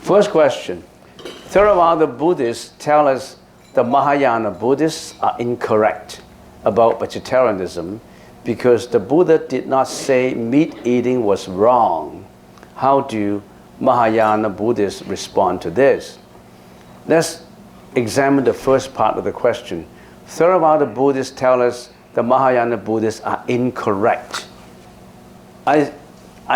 First question. Theravada Buddhists tell us the Mahayana Buddhists are incorrect about vegetarianism because the Buddha did not say meat eating was wrong. How do Mahayana Buddhists respond to this? Let's examine the first part of the question. Theravada Buddhists tell us the Mahayana Buddhists are incorrect. I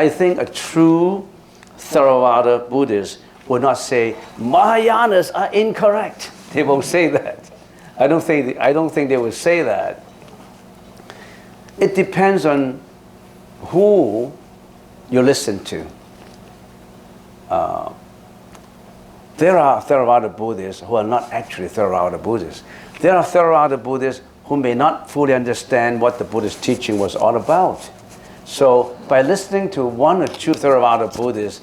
think a true Theravada Buddhist will not say Mahayanas are incorrect. They won't say that. I don't think they will say that. It depends on who you listen to. There are Theravada Buddhists who are not actually Theravada Buddhists. There are Theravada Buddhists who may not fully understand what the Buddhist teaching was all about. So by listening to one or two Theravada Buddhists,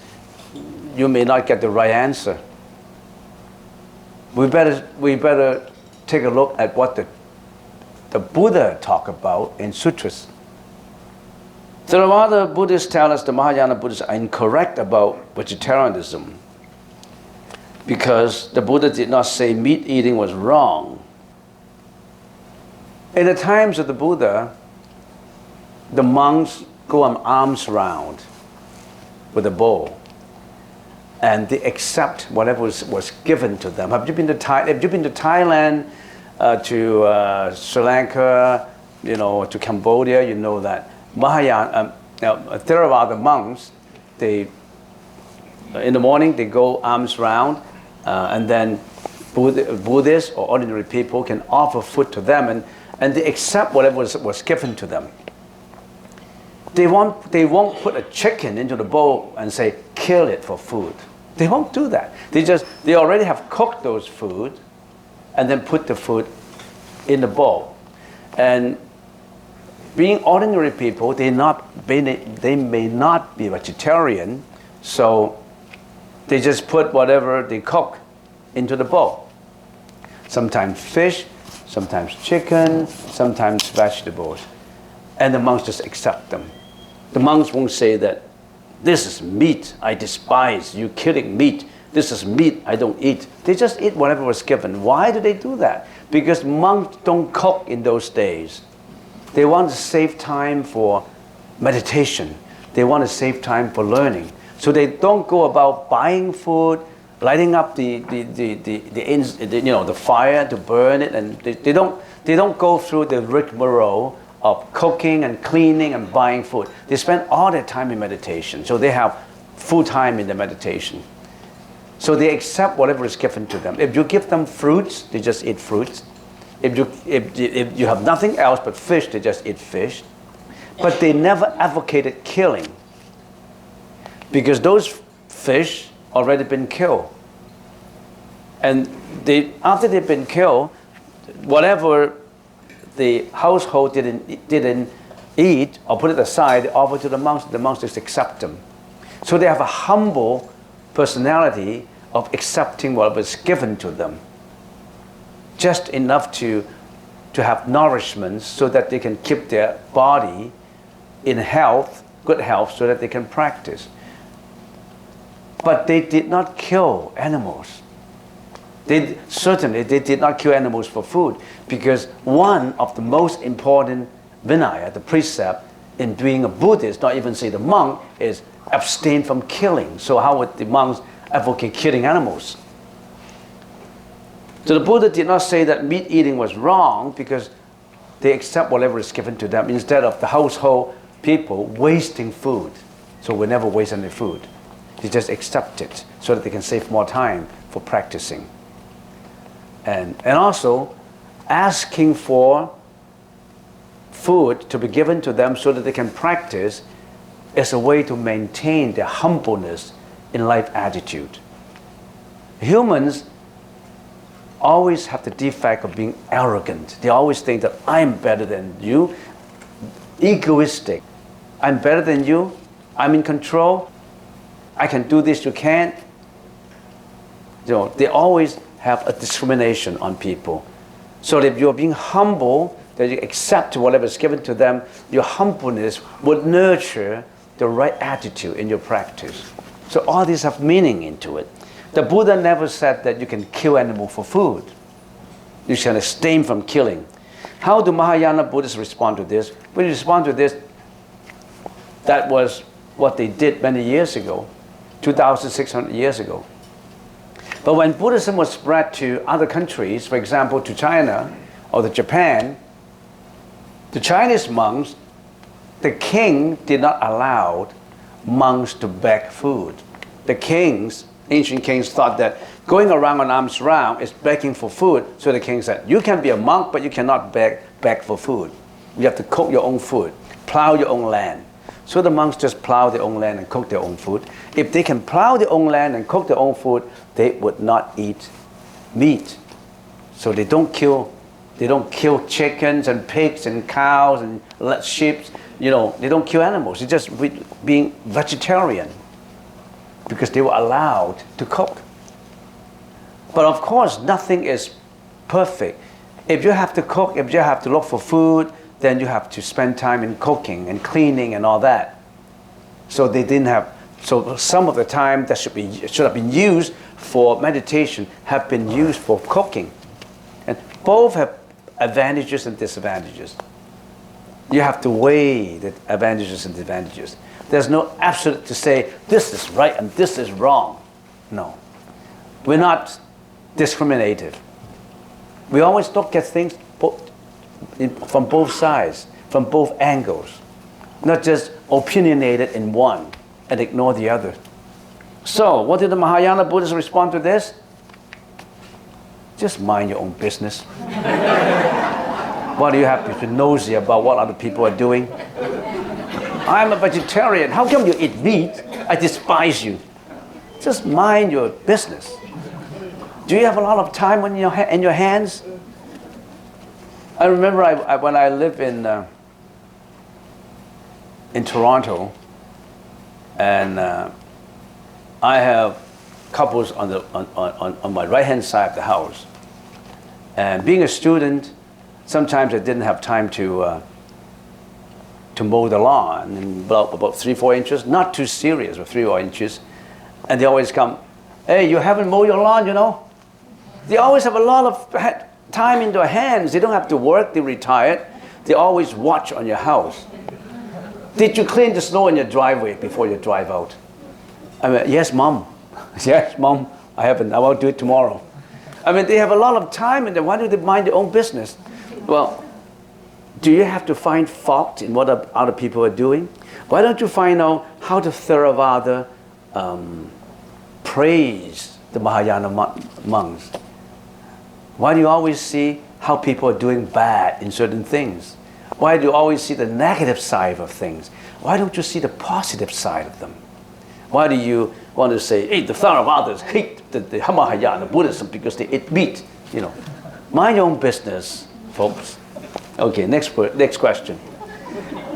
you may not get the right answer. We better take a look at what the Buddha talked about in sutras. Theravada Buddhists tell us the Mahayana Buddhists are incorrect about vegetarianism because the Buddha did not say meat eating was wrong. In the times of the Buddha, the monks go on arms round with a bowl and they accept whatever was given to them. Have you been to Thailand, to Sri Lanka, to Cambodia? You know that Mahayana, Theravada monks, in the morning they go arms round, and then Buddhists or ordinary people can offer food to them, and they accept whatever was given to them. They won't put a chicken into the bowl and say, kill it for food. They won't do that. They already have cooked those food and then put the food in the bowl. And being ordinary people, they may not be vegetarian, so they just put whatever they cook into the bowl. Sometimes fish, sometimes chicken, sometimes vegetables. And the monks just accept them. The monks won't say that, this is meat, I despise, you killing meat. This is meat, I don't eat. They just eat whatever was given. Why do they do that? Because monks don't cook in those days. They want to save time for meditation. They want to save time for learning. So they don't go about buying food, lighting up the fire to burn it, and they don't go through the rigmarole of cooking and cleaning and buying food. They spend all their time in meditation. So they have full time in the meditation. So they accept whatever is given to them. If you give them fruits, they just eat fruits. If you have nothing else but fish, they just eat fish. But they never advocated killing, because those fish already been killed. And after they've been killed, whatever the household didn't eat or put it aside, they offer to the monks just accept them. So they have a humble personality of accepting what was given to them. Just enough to have nourishment so that they can keep their body in health, good health, so that they can practice. But they did not kill animals. They did not kill animals for food, because one of the most important vinaya, the precept in being a Buddhist, not even say the monk, is abstain from killing. So how would the monks advocate killing animals? So the Buddha did not say that meat eating was wrong, because they accept whatever is given to them instead of the household people wasting food. So we never waste any food. They just accept it so that they can save more time for practicing. And also asking for food to be given to them so that they can practice is a way to maintain their humbleness in life attitude. Humans always have the defect of being arrogant. They always think that I'm better than you. Egoistic. I'm better than you. I'm in control. I can do this, you can't. They always have a discrimination on people. So if you're being humble, that you accept whatever is given to them, your humbleness would nurture the right attitude in your practice. So all these have meaning into it. The Buddha never said that you can kill animal for food. You should abstain from killing. How do Mahayana Buddhists respond to this? When you respond to this, that was what they did many years ago, 2,600 years ago. But when Buddhism was spread to other countries, for example, to China or to Japan, the Chinese monks, the king did not allow monks to beg food. The kings, ancient kings, thought that going around on arms round is begging for food. So the king said, you can be a monk, but you cannot beg for food. You have to cook your own food, plow your own land. So the monks just plow their own land and cook their own food. If they can plow their own land and cook their own food, they would not eat meat. So they don't kill chickens and pigs and cows and sheep. You know, they don't kill animals. They're just being vegetarian because they were allowed to cook. But of course, nothing is perfect. If you have to cook, if you have to look for food, then you have to spend time in cooking and cleaning and all that. So they didn't have. So some of the time that should have been used for meditation have been used for cooking, and both have advantages and disadvantages. You have to weigh the advantages and disadvantages. There's no absolute to say this is right and this is wrong. No, we're not discriminative. We always look at things from both sides, from both angles, not just opinionated in one and ignore the other. So, what did the Mahayana Buddhists respond to this? Just mind your own business. What do you have to be nosy about what other people are doing? I'm a vegetarian. How come you eat meat? I despise you. Just mind your business. Do you have a lot of time in your hands? I remember when I lived in Toronto, and I have couples on my right-hand side of the house. And being a student, sometimes I didn't have time to mow the lawn, and about 3-4 inches, not too serious, but 3-4 inches. And they always come, hey, you haven't mowed your lawn, you know? They always have a lot of time in their hands. They don't have to work, they're retired. They always watch on your house. Did you clean the snow in your driveway before you drive out? I mean, yes, Mom. Yes, Mom, I haven't. I will do it tomorrow. I mean, they have a lot of time, and why do they mind their own business? Well, do you have to find fault in what other people are doing? Why don't you find out how the Theravada praise the Mahayana monks? Why do you always see how people are doing bad in certain things? Why do you always see the negative side of things? Why don't you see the positive side of them? Why do you want to say, hey, the Theravadas hate the Mahayana Buddhism because they eat meat? You know, mind your own business, folks. Okay, next question.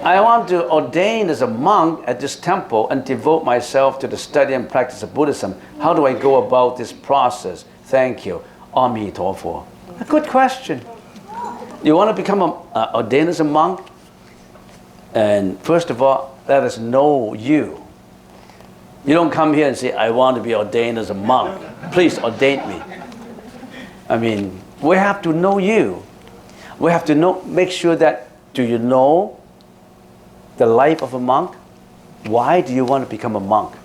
I want to ordain as a monk at this temple and devote myself to the study and practice of Buddhism. How do I go about this process? Thank you. Ami Tofo. A good question. You want to become ordained as a monk? And first of all, let us know you. You don't come here and say, I want to be ordained as a monk. Please ordain me. I mean, we have to know you. We have to make sure that, do you know the life of a monk? Why do you want to become a monk?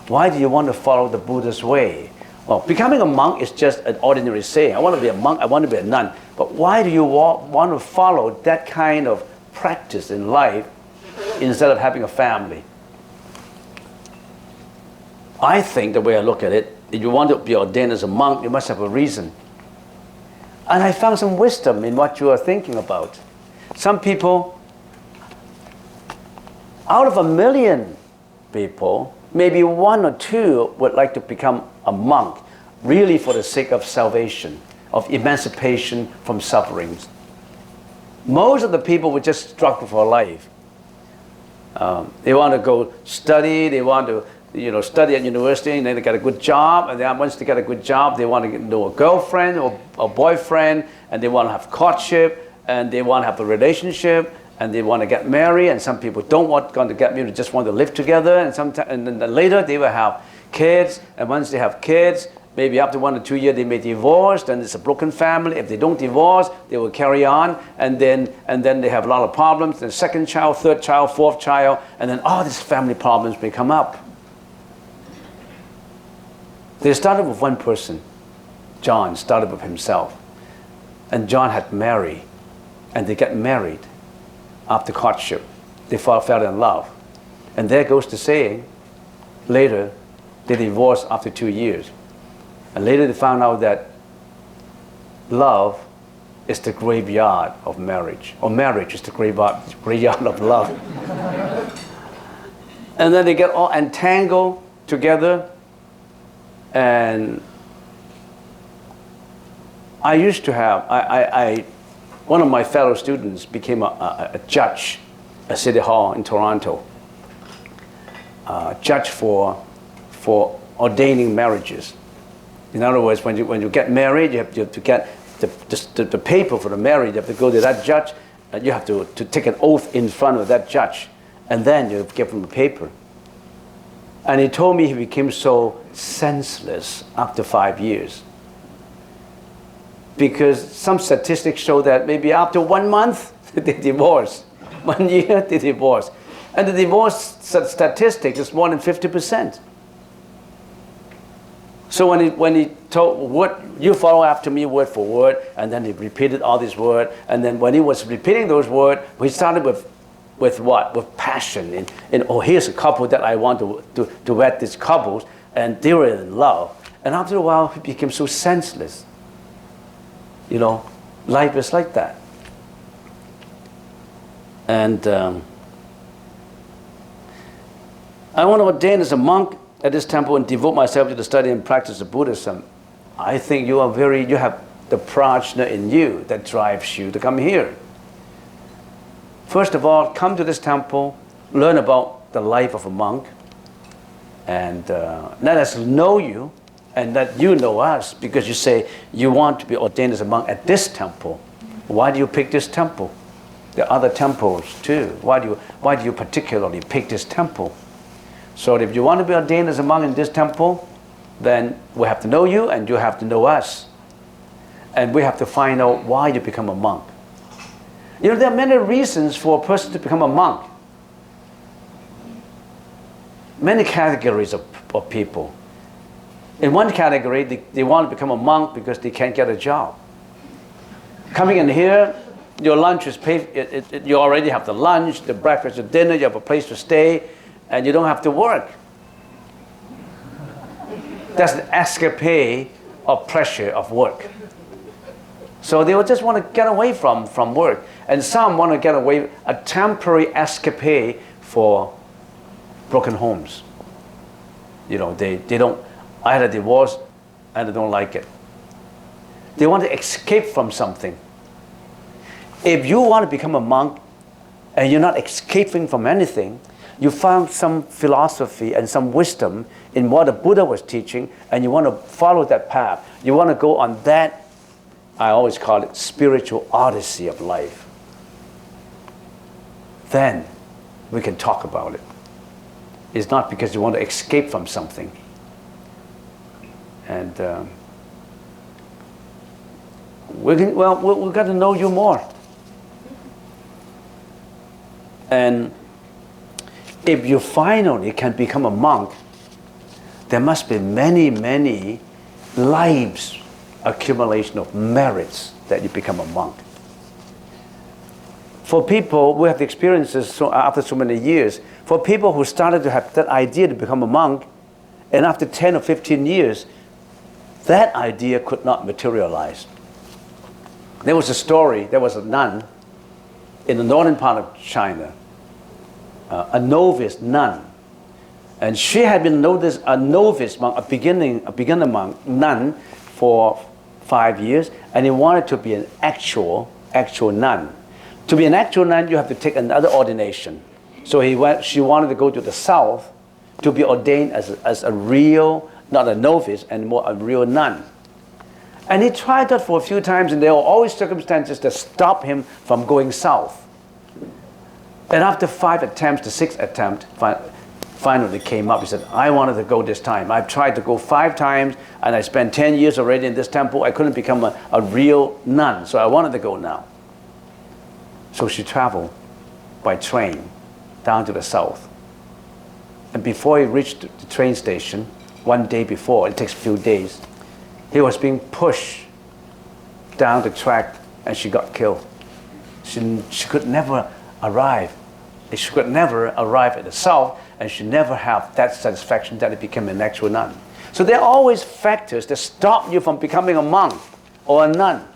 Why do you want to follow the Buddha's way? Well, becoming a monk is just an ordinary saying. I want to be a monk, I want to be a nun. But why do you want to follow that kind of practice in life instead of having a family? I think the way I look at it, if you want to be ordained as a monk, you must have a reason. And I found some wisdom in what you are thinking about. Some people, out of 1 million people, maybe 1 or 2 would like to become a monk, really for the sake of salvation, of emancipation from sufferings. Most of the people would just struggle for life. They want to go study, they want to study at university, and then they get a good job, and then once they get a good job, they want to know a girlfriend or a boyfriend, and they want to have courtship, and they want to have a relationship, and they want to get married, and some people don't want to get married, just want to live together, and then later they will have kids, and once they have kids, maybe after 1 or 2 years they may divorce, then it's a broken family. If they don't divorce, they will carry on, and then they have a lot of problems. Then second child, third child, fourth child, and then all these family problems may come up. They started with one person. John started with himself. And John had Mary, and they got married after courtship. They fell in love. And there goes the saying, later they divorced after 2 years. And later they found out that love is the graveyard of marriage, or marriage is the graveyard of love. And then they get all entangled together. And I used to have, one of my fellow students became a judge at City Hall in Toronto, judge for ordaining marriages. In other words, when you get married, you have to get the paper for the marriage. You have to go to that judge, and you have to take an oath in front of that judge, and then you give him the paper. And he told me he became so senseless after 5 years. Because some statistics show that maybe after 1 month, they divorce. 1 year, they divorce. And the divorce statistic is more than 50%. So when he told, you follow after me word for word, and then he repeated all these words, and then when he was repeating those words, he started with what? With passion. Here's a couple that I want to wed these couples, and they were in love. And after a while, he became so senseless. You know, life is like that. And I want to ordain as a monk at this temple and devote myself to the study and practice of Buddhism. I think you have the prajna in you that drives you to come here. First of all, come to this temple, learn about the life of a monk, and let us know you, and let you know us, because you say you want to be ordained as a monk at this temple. Why do you pick this temple? There are other temples too. Why do you particularly pick this temple? So if you want to be ordained as a monk in this temple, then we have to know you, and you have to know us. And we have to find out why you become a monk. You know, there are many reasons for a person to become a monk. Many categories of people. In one category, they want to become a monk because they can't get a job. Coming in here, your lunch is paid, you already have the lunch, the breakfast, the dinner, you have a place to stay, and you don't have to work. That's the escapade of pressure of work. So they will just want to get away from work. And some want to get away, a temporary escapade for broken homes. You know, they don't, I had a divorce and I don't like it. They want to escape from something. If you want to become a monk and you're not escaping from anything, you found some philosophy and some wisdom in what the Buddha was teaching, and you want to follow that path. You want to go on that, I always call it spiritual odyssey of life. Then we can talk about it. It's not because you want to escape from something. And we've got to know you more. And if you finally can become a monk, there must be many, many lives accumulation of merits that you become a monk. For people who have the experiences after so many years, for people who started to have that idea to become a monk, and after 10 or 15 years, that idea could not materialize. There was a story, there was a nun in the northern part of China, a novice nun. And she had been a novice monk, a beginner monk, nun for 5 years, and he wanted to be an actual nun. To be an actual nun, you have to take another ordination. So she wanted to go to the south to be ordained as a real, not a novice, and more a real nun. And he tried that for a few times, and there were always circumstances that stopped him from going south. And after 5 attempts, the 6th attempt, finally came up. He said, I wanted to go this time. I've tried to go 5 times, and I spent 10 years already in this temple. I couldn't become a real nun, so I wanted to go now. So she traveled by train down to the south. And before he reached the train station, one day before, it takes a few days, he was being pushed down the track, and she got killed. She could never arrive. She could never arrive at the south, and she never have that satisfaction that it became an actual nun. So there are always factors that stop you from becoming a monk or a nun.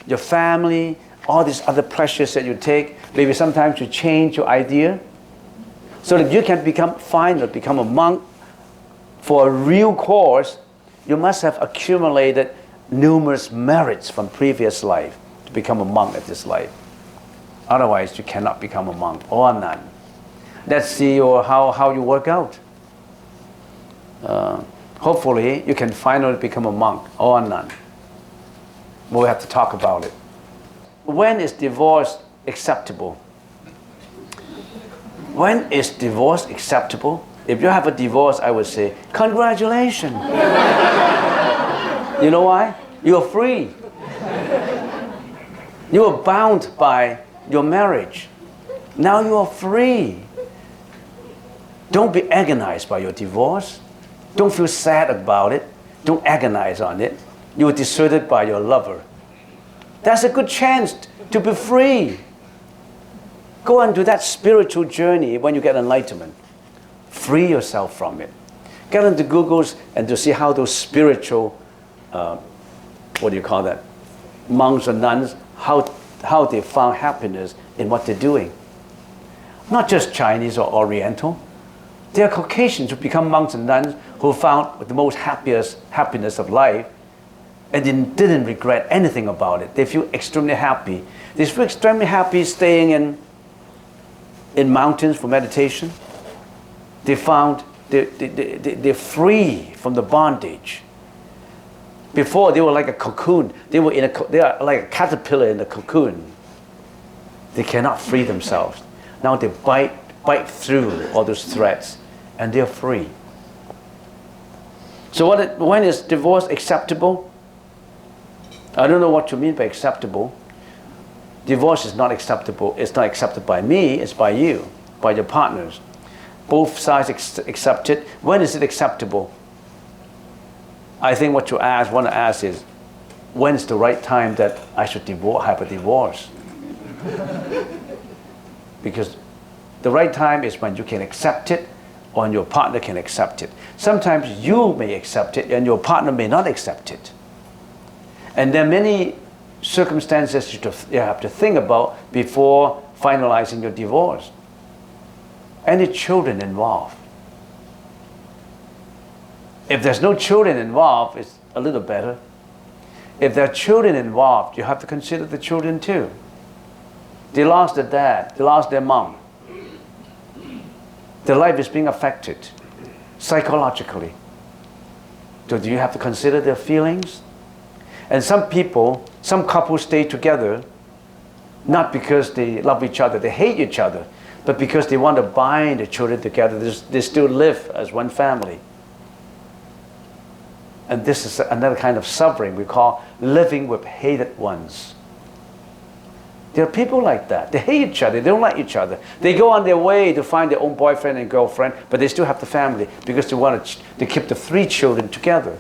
Your family, all these other pleasures that you take, maybe sometimes you change your idea so that you can become a monk for a real cause. You must have accumulated numerous merits from previous life to become a monk at this life. Otherwise, you cannot become a monk or a nun. Let's see how you work out. Hopefully, you can finally become a monk or a nun. We'll have to talk about it. When is divorce acceptable? When is divorce acceptable? If you have a divorce, I would say, congratulations. You know why? You're free. You were bound by your marriage. Now you are free. Don't be agonized by your divorce. Don't feel sad about it. Don't agonize on it. You were deserted by your lover. That's a good chance to be free. Go on to that spiritual journey when you get enlightenment. Free yourself from it. Get into Google's and to see how those spiritual, monks and nuns, how they found happiness in what they're doing. Not just Chinese or Oriental. There are Caucasians who become monks and nuns who found the most happiness of life and didn't regret anything about it. They feel extremely happy. They feel extremely happy staying in mountains for meditation. They found they're free from the bondage. Before, they were like a cocoon. They are like a caterpillar in a cocoon. They cannot free themselves. Now they bite through all those threads, and they're free. So when is divorce acceptable? I don't know what you mean by acceptable. Divorce is not acceptable. It's not accepted by me. It's by you, by your partners. Both sides accept it. When is it acceptable? I think what you want to ask is, when is the right time that I should have a divorce? Because the right time is when you can accept it, or your partner can accept it. Sometimes you may accept it, and your partner may not accept it. And there are many circumstances you have to think about before finalizing your divorce. Any children involved? If there's no children involved, it's a little better. If there are children involved, you have to consider the children too. They lost their dad, they lost their mom. Their life is being affected psychologically. So do you have to consider their feelings? And some couples stay together not because they love each other, they hate each other, but because they want to bind the children together. They still live as one family. And this is another kind of suffering we call living with hated ones. There are people like that. They hate each other. They don't like each other. They go on their way to find their own boyfriend and girlfriend, but they still have the family because they want to keep the 3 children together.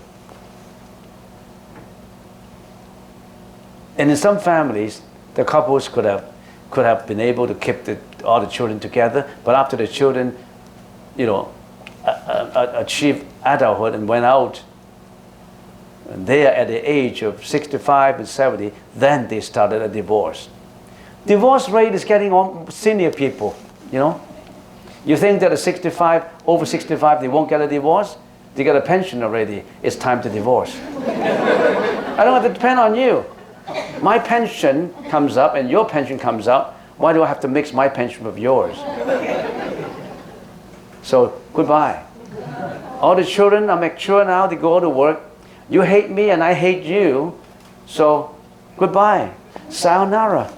And in some families, the couples could have been able to keep all the children together, but after the children, achieved adulthood and went out, and they are at the age of 65 and 70, then they started a divorce. Divorce rate is getting on senior people, You think that over 65, they won't get a divorce? They get a pension already. It's time to divorce. I don't have to depend on you. My pension comes up and your pension comes up. Why do I have to mix my pension with yours? So, goodbye. All the children are mature now, they go to work. You hate me and I hate you, so goodbye. Sayonara.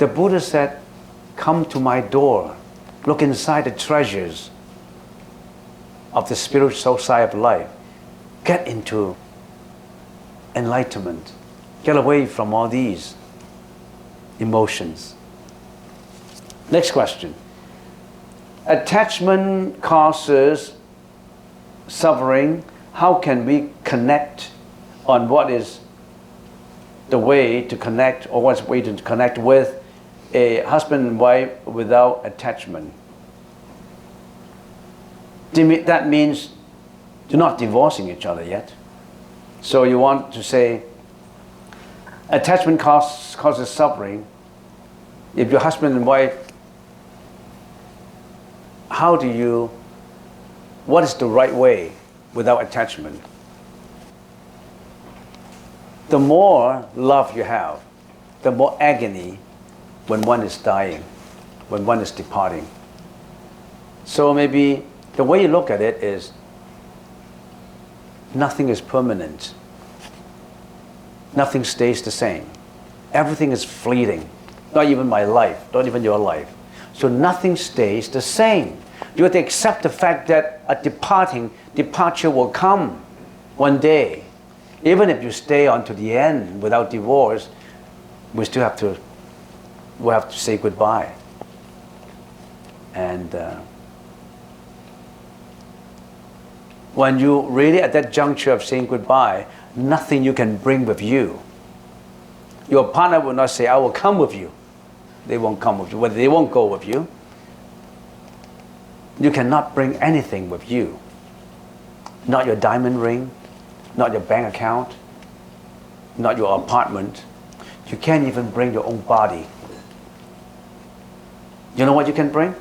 The Buddha said, come to my door, look inside the treasures of the spiritual side of life. Get into enlightenment. Get away from all these emotions. Next question. Attachment causes suffering. How can we connect on what is the way to connect, or what's the way to connect with a husband and wife without attachment? That means you're not divorcing each other yet. So you want to say attachment causes suffering. If your husband and wife, what is the right way without attachment? The more love you have, the more agony when one is dying, when one is departing. So maybe the way you look at it is, nothing is permanent. Nothing stays the same. Everything is fleeting. Not even my life, not even your life. So nothing stays the same. You have to accept the fact that a departure will come one day. Even if you stay on to the end without divorce, we'll have to say goodbye. And when you really at that juncture of saying goodbye, nothing you can bring with you. Your partner will not say, I will come with you. They won't come with you. Well, they won't go with you. You cannot bring anything with you. Not your diamond ring, not your bank account, not your apartment. You can't even bring your own body. You know what you can bring?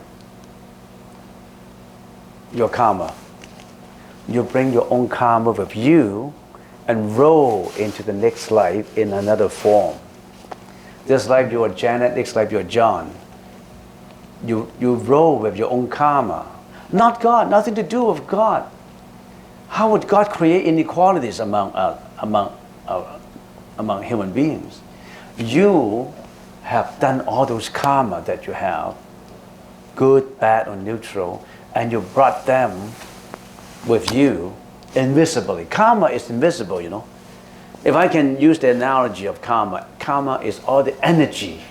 Your karma. You bring your own karma with you and roll into the next life in another form. This life you are Janet, next life you are John. You roll with your own karma. Not God, nothing to do with God. How would God create inequalities among human beings? You have done all those karma that you have, good, bad, or neutral, and you brought them with you invisibly. Karma is invisible, you know. If I can use the analogy of karma, karma is all the energy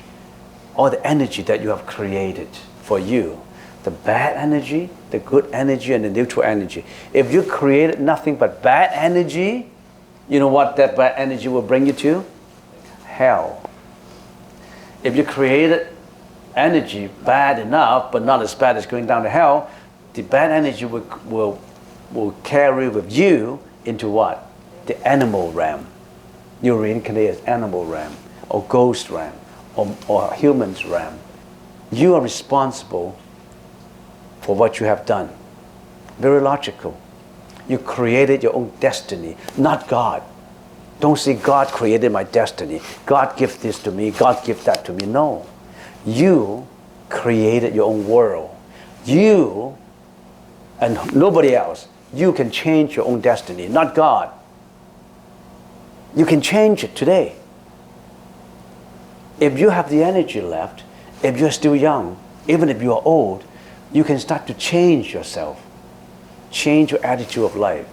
that you have created for you. The bad energy, the good energy, and the neutral energy. If you created nothing but bad energy, you know what that bad energy will bring you to? Hell. If you created energy bad enough, but not as bad as going down to hell, the bad energy will carry with you into what? The animal realm. You reincarnate as animal realm, or ghost realm, or human's realm. You are responsible for what you have done. Very logical. You created your own destiny, not God. Don't say God created my destiny. God give this to me, God give that to me. No. You created your own world. You and nobody else. You can change your own destiny, not God. You can change it today. If you have the energy left, if you're still young, even if you are old, you can start to change yourself. Change your attitude of life.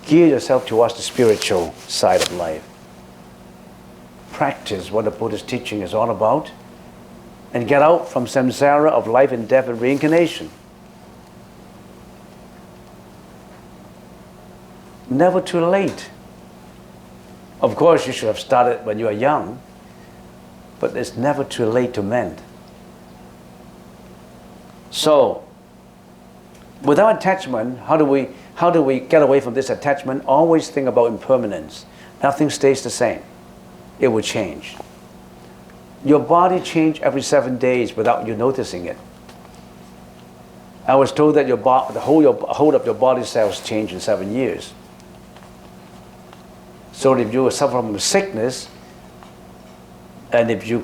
Gear yourself towards the spiritual side of life. Practice what the Buddhist teaching is all about, and get out from samsara of life and death and reincarnation. Never too late. Of course, you should have started when you are young, but it's never too late to mend. So, without attachment, how do we get away from this attachment? Always think about impermanence. Nothing stays the same. It will change. Your body changes every 7 days without you noticing it. I was told that the whole of your body cells change in 7 years. So if you suffer from a sickness, and if you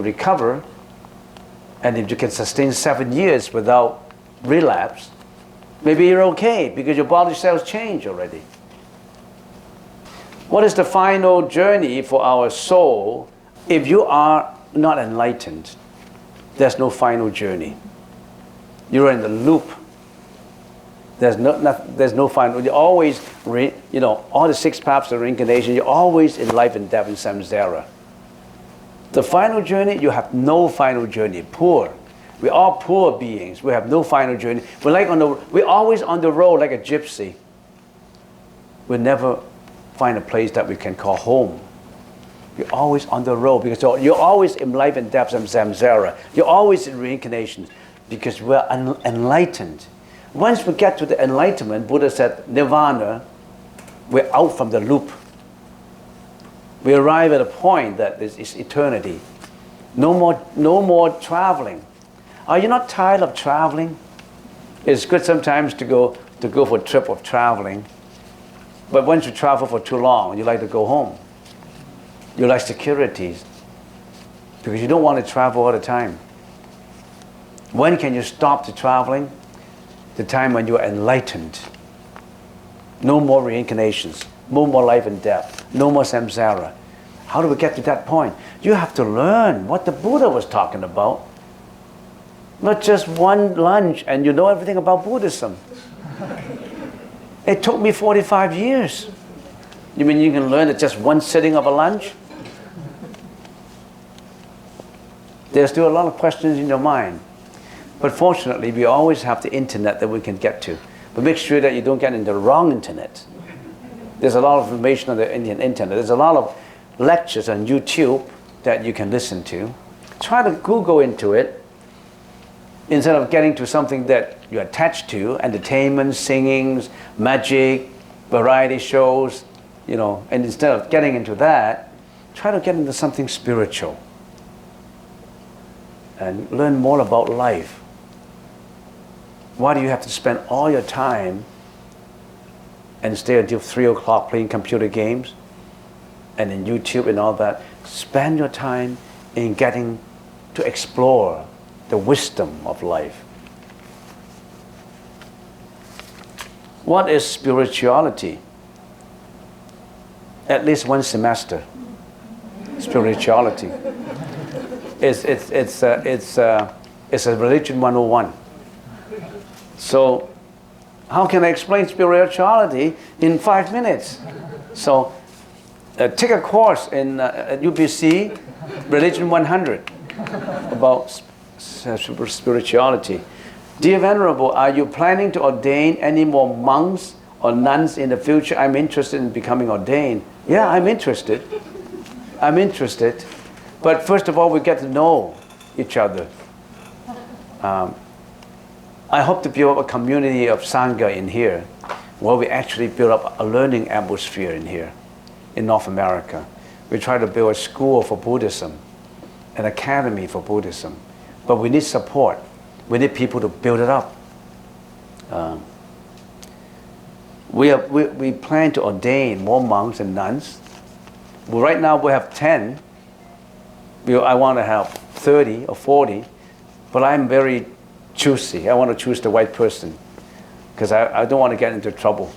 recover, and if you can sustain 7 years without relapse, maybe you're okay because your body cells change already. What is the final journey for our soul? If you are not enlightened, there's no final journey. You're in the loop. There's no final. You're always, all the 6 paths of reincarnation, you're always in life and death in samsara. The final journey, you have no final journey. Poor. We're all poor beings. We have no final journey. We're always on the road like a gypsy. We never find a place that we can call home. You're always on the road because you're always in life and death and samsara. You're always in reincarnation because we're enlightened. Once we get to the enlightenment, Buddha said, nirvana, we're out from the loop. We arrive at a point that is eternity. No more traveling. Are you not tired of traveling? It's good sometimes to go for a trip of traveling. But once you travel for too long, you like to go home. You like securities. Because you don't want to travel all the time. When can you stop the traveling? The time when you are enlightened. No more reincarnations. No more life and death. No more samsara. How do we get to that point? You have to learn what the Buddha was talking about. Not just one lunch and you know everything about Buddhism. It took me 45 years. You mean you can learn at just one sitting of a lunch? There's still a lot of questions in your mind. But fortunately, we always have the internet that we can get to. But make sure that you don't get into the wrong internet. There's a lot of information on the Indian internet. There's a lot of lectures on YouTube that you can listen to. Try to Google into it instead of getting to something that you're attached to, entertainment, singings, magic, variety shows, and instead of getting into that, try to get into something spiritual and learn more about life. Why do you have to spend all your time and stay until 3 o'clock playing computer games and in YouTube and all that? Spend your time in getting to explore the wisdom of life. What is spirituality? At least one semester. Spirituality. It's a religion 101. So how can I explain spirituality in 5 minutes? So take a course in at UBC, Religion 100, about spirituality. Dear Venerable, are you planning to ordain any more monks or nuns in the future? I'm interested in becoming ordained. Yeah, I'm interested. But first of all, we get to know each other. I hope to build up a community of Sangha in here, where we actually build up a learning atmosphere in here, in North America. We try to build a school for Buddhism, an academy for Buddhism. But we need support. We need people to build it up. We plan to ordain more monks and nuns. Well, right now we have 10. I want to have 30 or 40, but I'm very choosy. I want to choose the right person because I don't want to get into trouble.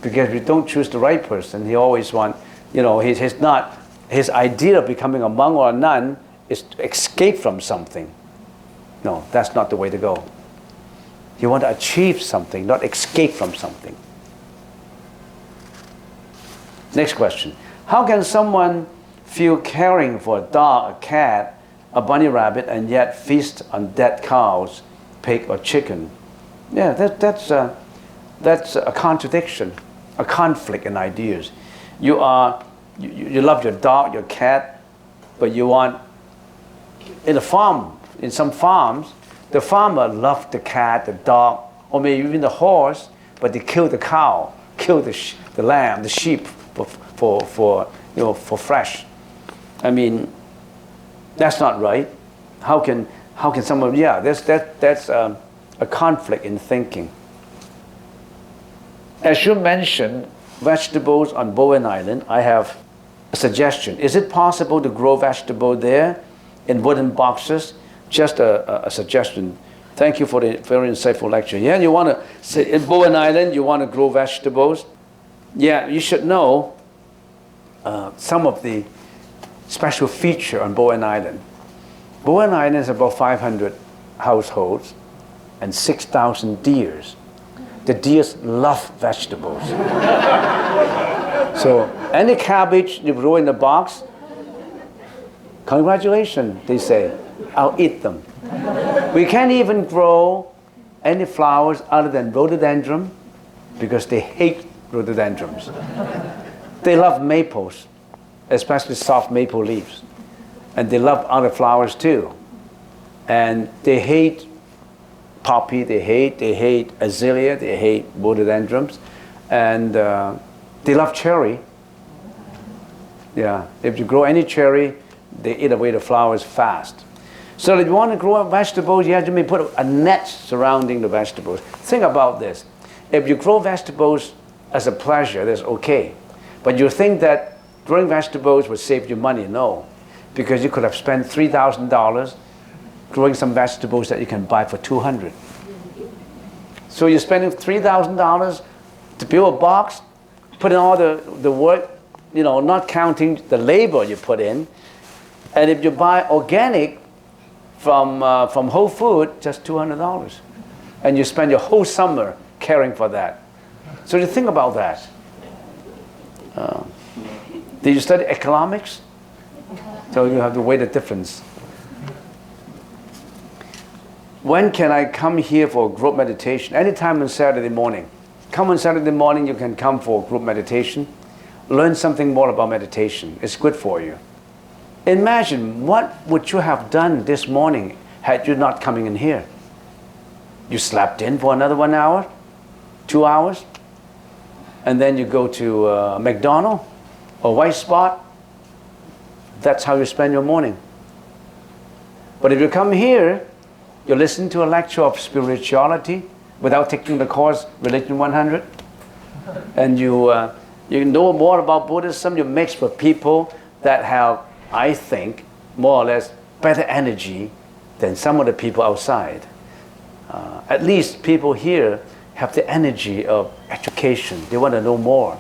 Because if you don't choose the right person, he always his idea of becoming a monk or a nun is to escape from something. No, that's not the way to go. You want to achieve something, not escape from something. Next question. How can someone feel caring for a dog, a cat, a bunny rabbit, and yet feast on dead cows, pig, or chicken? Yeah, that's a contradiction, a conflict in ideas. You love your dog, your cat, but you want, in some farms, the farmer loves the cat, the dog, or maybe even the horse, but they kill the cow, kill the lamb, the sheep for fresh. I mean, that's not right. How can someone? Yeah, that's a conflict in thinking. As you mentioned, vegetables on Bowen Island, I have a suggestion. Is it possible to grow vegetable there in wooden boxes? Just a suggestion. Thank you for the very insightful lecture. Yeah, you want to say in Bowen Island, you want to grow vegetables? Yeah, you should know some of the special feature on Bowen Island. Bowen Island is about 500 households and 6,000 deers. The deers love vegetables. So any cabbage you grow in the box, congratulations, they say, I'll eat them. We can't even grow any flowers other than rhododendron because they hate rhododendrons. They love maples, especially soft maple leaves. And they love other flowers too. And they hate poppy, they hate azalea, they hate rhododendrons. And they love cherry. Yeah, if you grow any cherry, they eat away the flowers fast. So if you want to grow vegetables, you have to put a net surrounding the vegetables. Think about this. If you grow vegetables as a pleasure, that's okay. But you think that growing vegetables would save you money? No. Because you could have spent $3,000 growing some vegetables that you can buy for $200. So you're spending $3,000 to build a box, put in all the work, you know, not counting the labor you put in. And if you buy organic from Whole Food, just $200. And you spend your whole summer caring for that. So you think about that. Did you study economics? So you have to weigh the difference. When can I come here for group meditation? Anytime on Saturday morning. Come on Saturday morning, you can come for group meditation. Learn something more about meditation. It's good for you. Imagine what would you have done this morning had you not coming in here? You slept in for another 1 hour, 2 hours, and then you go to McDonald's or White Spot. That's how you spend your morning. But if you come here, you listen to a lecture of spirituality without taking the course Religion 100, and you know more about Buddhism. You mix with people that have, I think, more or less better energy than some of the people outside. At least people here have the energy of education. They want to know more.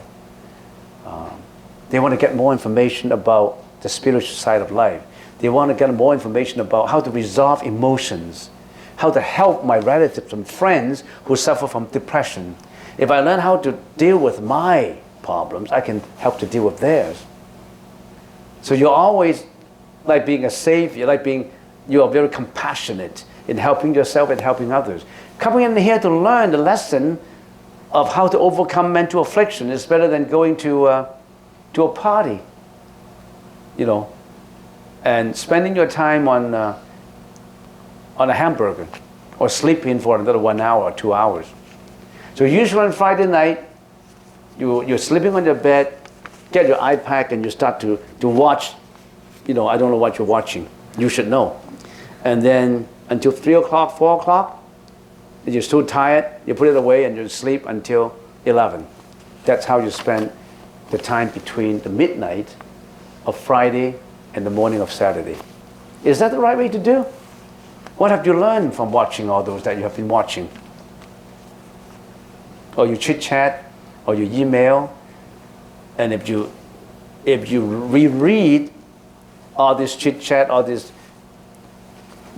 They want to get more information about the spiritual side of life. They want to get more information about how to resolve emotions, how to help my relatives and friends who suffer from depression. If I learn how to deal with my problems, I can help to deal with theirs. So you're always like being a savior, you are very compassionate in helping yourself and helping others. Coming in here to learn the lesson of how to overcome mental affliction is better than going to a party, you know, and spending your time on a hamburger or sleeping for another 1 hour or 2 hours. So usually on Friday night, you're sleeping on your bed, get your iPad and you start to watch, you know, I don't know what you're watching. You should know. And then until 3 o'clock, 4 o'clock, and you're so tired, you put it away and you sleep until 11. That's how you spend the time between the midnight of Friday and the morning of Saturday. Is that the right way to do? What have you learned from watching all those that you have been watching? Or you chit-chat, or you email, and if you reread all this chit-chat, all this,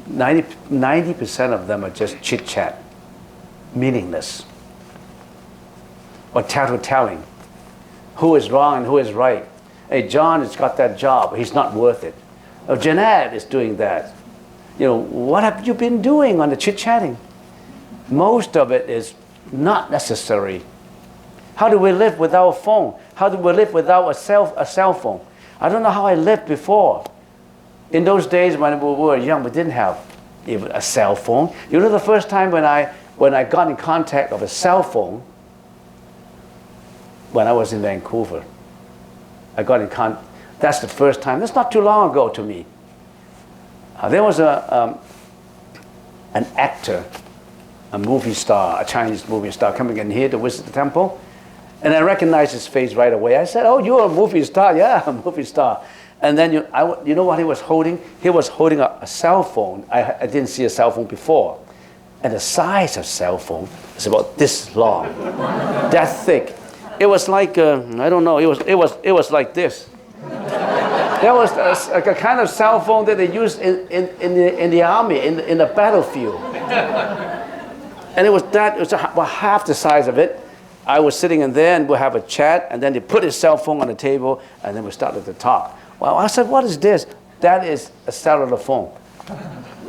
90% of them are just chit-chat, meaningless. Or tattletale. Who is wrong and who is right? Hey, John has got that job, he's not worth it. Or Jeanette is doing that. You know, what have you been doing on the chit-chatting? Most of it is not necessary. How do we live without a phone? How do we live without a cell phone? I don't know how I lived before. In those days when we were young, we didn't have even a cell phone. You know, the first time when I got in contact with a cell phone, when I was in Vancouver, that's the first time. That's not too long ago to me. There was an actor, a movie star, a Chinese movie star coming in here to visit the temple. And I recognized his face right away. I said, "Oh, you're a movie star." "Yeah, I'm a movie star." And then you know what he was holding? He was holding a cell phone. I didn't see a cell phone before. And the size of cell phone is about this long, that thick. It was like, I don't know, it was like this. There was a kind of cell phone that they used in the army, in the battlefield. And it was about half the size of it. I was sitting in there and we'll have a chat, and then they put his cell phone on the table, and then we started to talk. Well, I said, what is this? That is a cellular phone.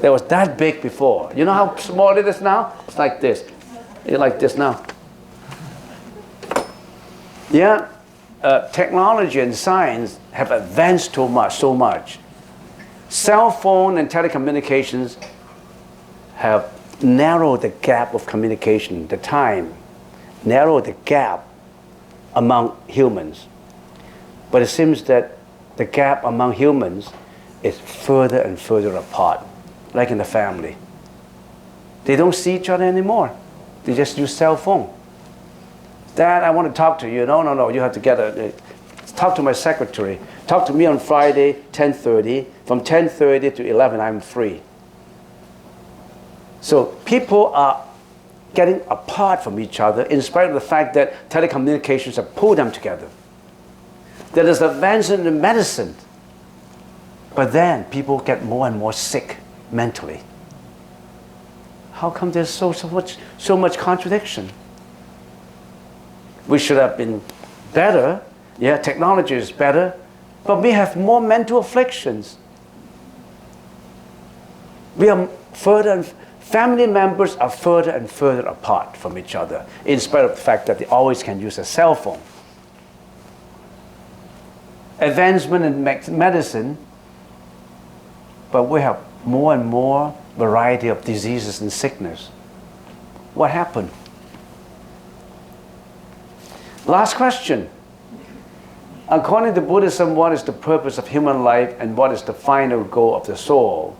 It was that big before. You know how small it is now? It's like this. It's like this now. Yeah, technology and science have advanced so much. Cell phone and telecommunications have narrowed the gap of communication, the time, narrowed the gap among humans. But it seems that the gap among humans is further and further apart, like in the family. They don't see each other anymore. They just use cell phone. Dad, I want to talk to you. No, you have to talk to my secretary. Talk to me on Friday, 10:30. From 10:30 to 11, I'm free. So people are getting apart from each other in spite of the fact that telecommunications have pulled them together. There is advancement in medicine. But then people get more and more sick mentally. How come there's so much contradiction? We should have been better. Yeah, technology is better, but we have more mental afflictions. Family members are further and further apart from each other, in spite of the fact that they always can use a cell phone. Advancement in medicine, but we have more and more variety of diseases and sickness. What happened? Last question. According to Buddhism, what is the purpose of human life and what is the final goal of the soul?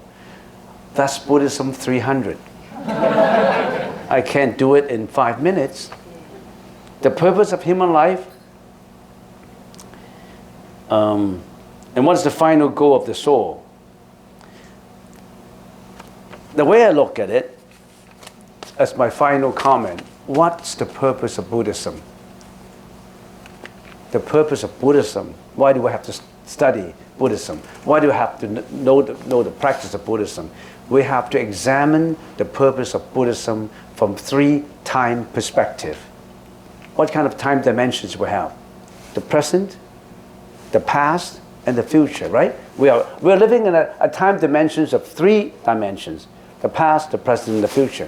That's Buddhism 300. I can't do it in 5 minutes. The purpose of human life and what is the final goal of the soul? The way I look at it, as my final comment, what's the purpose of Buddhism? The purpose of Buddhism. Why do we have to study Buddhism? Why do we have to know the practice of Buddhism? We have to examine the purpose of Buddhism from 3 time perspective. What kind of time dimensions we have? The present, the past, and the future, right? We're living in a time dimensions of 3 dimensions. The past, the present, and the future.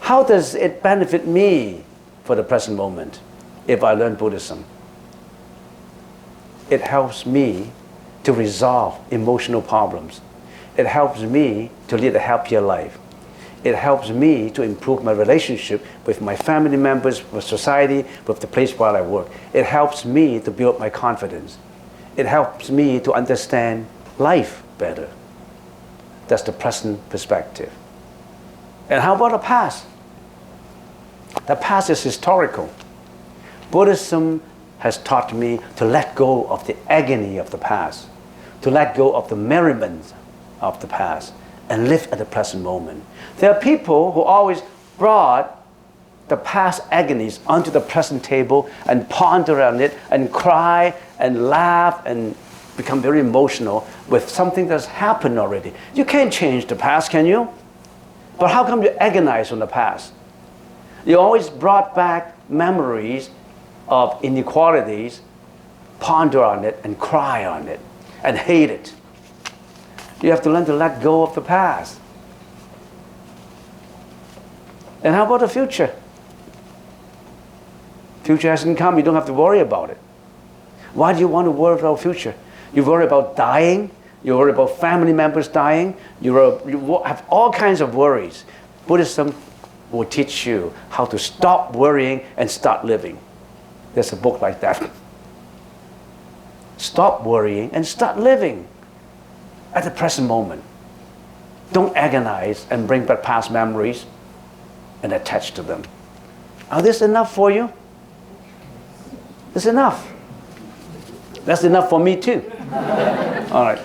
How does it benefit me for the present moment if I learn Buddhism? It helps me to resolve emotional problems. It helps me to lead a happier life. It helps me to improve my relationship with my family members, with society, with the place where I work. It helps me to build my confidence. It helps me to understand life better. That's the present perspective. And how about the past? The past is historical. Buddhism has taught me to let go of the agony of the past, to let go of the merriment of the past, and live at the present moment. There are people who always brought the past agonies onto the present table and ponder on it and cry and laugh and become very emotional with something that's happened already. You can't change the past, can you? But how come you agonize on the past? You always brought back memories of inequalities, ponder on it and cry on it and hate it. You have to learn to let go of the past. And how about the future? Future hasn't come, you don't have to worry about it. Why do you want to worry about future? You worry about dying, you worry about family members dying, you have all kinds of worries. Buddhism will teach you how to stop worrying and start living. There's a book like that. Stop worrying and start living at the present moment. Don't agonize and bring back past memories and attach to them. Are this enough for you? It's enough. That's enough for me too. All right.